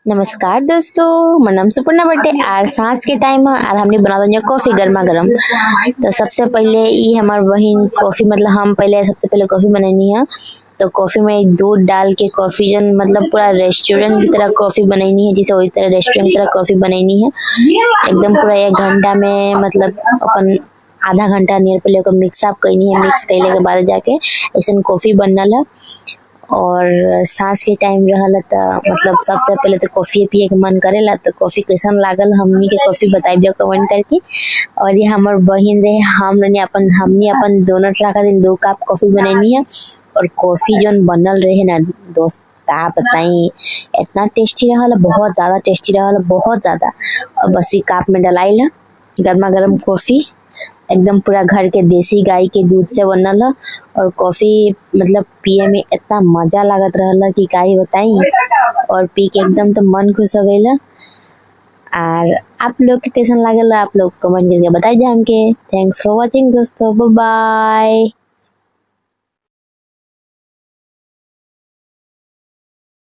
नमस्कार दोस्तों, मेरा नाम सुपर्णा बटे और सांझ के टाइम है और हमने बना दिया कॉफी गर्मा गर्म। तो सबसे पहले ये हमार बहन कॉफी मतलब हम पहले सबसे पहले कॉफी बनैनी है। तो कॉफी में दूध डाल के कॉफी जन मतलब पूरा रेस्टोरेंट की तरह कॉफी बनैनी है, जैसे वही तरह रेस्टोरेंट की तरह कॉफी बनैनी है। एकदम पूरा 1 घंटा में मतलब अपन आधा घंटा नियर पहले ओकर मिक्स अप कैनी है। मिक्स कैले के बाद जाके ऐसा कॉफी बनल है। और सांझ के टाइम रहल त मतलब सबसे पहले तो कॉफी पिए के मन करेला। तो कॉफी कैसन लागल हमनी के कॉफी बताइए कमेंट करके। और ये हमार बहन रहे हमनी अपन दोनों ट्रा खातिर 2 कप कॉफी बनैनी है। और कॉफी जोन बनल रहे ना दोस्त का बताई, इतना टेस्टी रहल, बहुत ज्यादा टेस्टी रहल, बहुत ज्यादा। और बस ये कप में डलाइल गर्मा गर्म कॉफी एकदम पूरा घर के देसी गाय के दूध से बनल है। और कॉफी मतलब पिए में इतना मजा लागत रहल कि का ही बताई। और पी के एकदम तो मन खुश हो गईल। और आप लोग के कैसन लागल आप लोग कमेंट करके बताइए हमके। थैंक्स फॉर वाचिंग दोस्तों, बाय बाय।